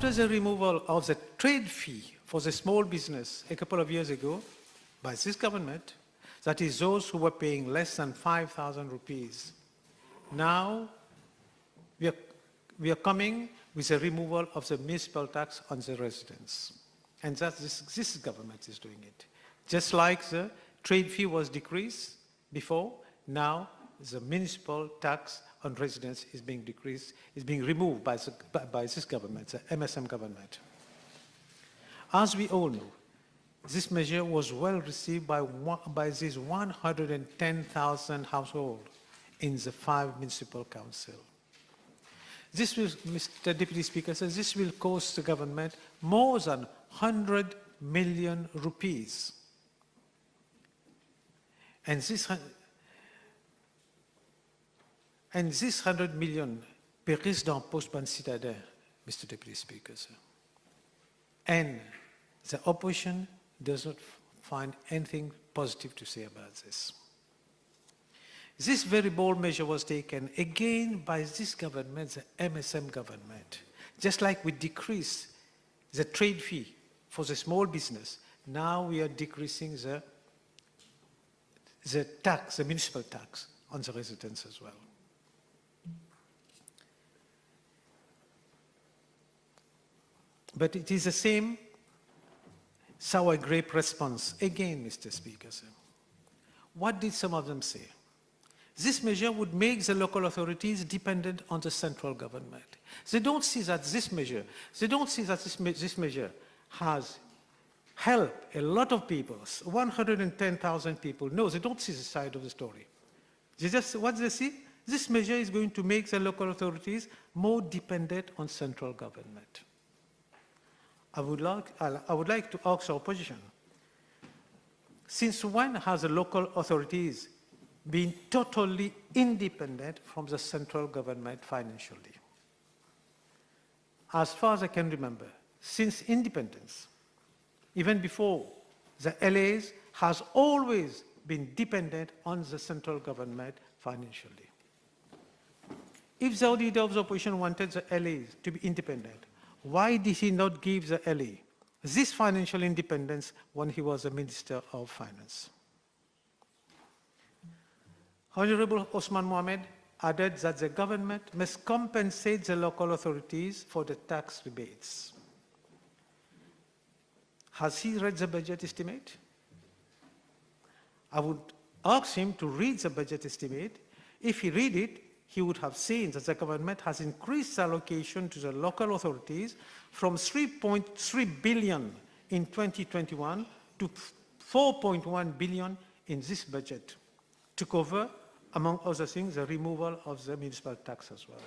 After the removal of the trade fee for the small business a couple of years ago by this government, that is those who were paying less than 5,000 rupees, now we are coming with the removal of the municipal tax on the residents. And this government is doing it. Just like the trade fee was decreased before, now the municipal tax on residents is being decreased, is being removed by this government, the MSM government. As we all know, this measure was well received by these 110,000 households in the 5 municipal councils. This will, Mr. Deputy Speaker says, this will cost the government more than 100 million rupees. And this 100 million périssent dans poste ban citadin, Mr. Deputy Speaker, sir. And the opposition does not find anything positive to say about this. This very bold measure was taken again by this government, the MSM government. Just like we decreased the trade fee for the small business, now we are decreasing the tax, the municipal tax on the residents as well. But it is the same sour grape response. Again, Mr. Speaker, sir. What did some of them say? This measure would make the local authorities dependent on the central government. They don't see that this measure, this measure has helped a lot of people, 110,000 people. No, they don't see the side of the story. What they see? This measure is going to make the local authorities more dependent on central government. I would like to ask our opposition, since when has the local authorities been totally independent from the central government financially? As far as I can remember, since independence, even before, the LAs has always been dependent on the central government financially. If the leader of the opposition wanted the LAs to be independent, why did he not give the LA this financial independence when he was the Minister of Finance? Honorable Osman Mohamed added that the government must compensate the local authorities for the tax rebates. Has he read the budget estimate? I would ask him to read the budget estimate. If he read it, he would have seen that the government has increased allocation to the local authorities from 3.3 billion in 2021 to 4.1 billion in this budget to cover, among other things, the removal of the municipal tax as well.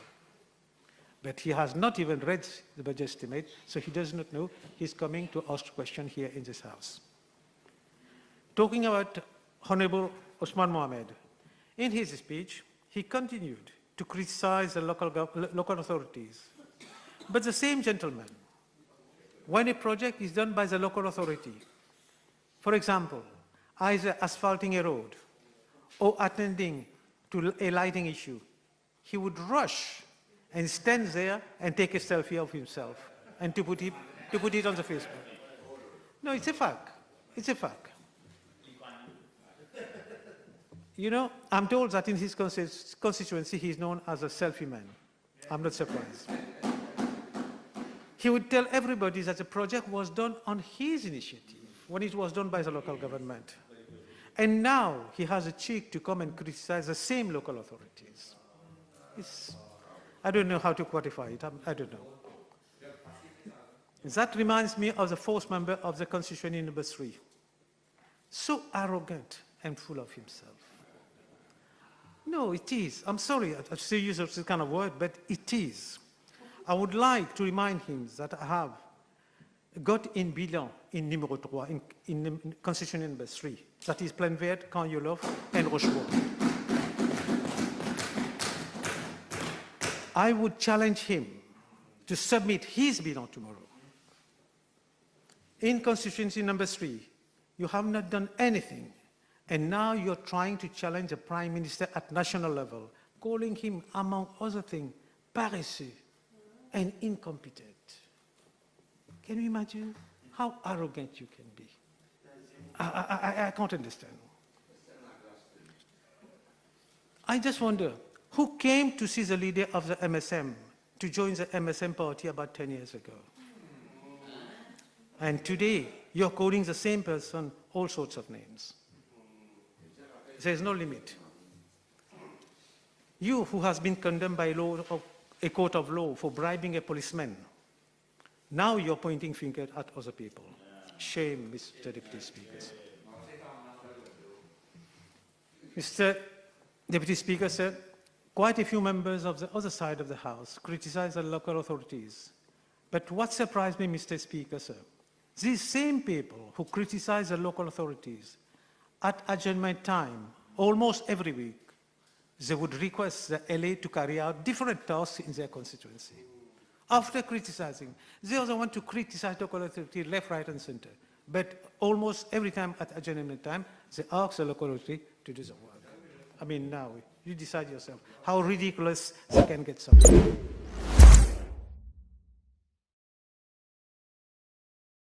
But he has not even read the budget estimate, so he does not know. He's coming to ask a question here in this House. Talking about Honorable Osman Mohamed, in his speech, he continued to criticize the local authorities. But the same gentleman, when a project is done by the local authority, for example, either asphalting a road or attending to a lighting issue, he would rush and stand there and take a selfie of himself and to put it on the Facebook. No, it's a fact. It's a fact. You know, I'm told that in his constituency, he's known as a selfie man. I'm not surprised. He would tell everybody that the project was done on his initiative when it was done by the local government. And now he has a cheek to come and criticize the same local authorities. I don't know how to quantify it. I don't know. That reminds me of the fourth member of the constituency number 3. So arrogant and full of himself. No, it is. I'm sorry I say use this kind of word, but it is. I would like to remind him that I have got in bilan in numéro 3, in constitution number 3. That is Plaine Verte, Camp-Yolof, and Rochefort. I would challenge him to submit his bilan tomorrow. In constituency number 3, you have not done anything. And now you're trying to challenge the Prime Minister at national level, calling him, among other things, paresseux and incompetent. Can you imagine how arrogant you can be? I can't understand. I just wonder, who came to see the leader of the MSM, to join the MSM party about 10 years ago? And today, you're calling the same person all sorts of names. There's no limit. You, who has been condemned by a court of law for bribing a policeman, now you're pointing finger at other people. Shame, Mr. Deputy Speaker. Mr. Deputy Speaker said, quite a few members of the other side of the House criticize the local authorities. But what surprised me, Mr. Speaker, sir, these same people who criticize the local authorities at adjournment time, almost every week, they would request the LA to carry out different tasks in their constituency. After criticizing, they also want to criticize local authority left, right, and center. But almost every time at adjournment time, they ask the local authority to do the work. I mean, now, you decide yourself how ridiculous they can get something.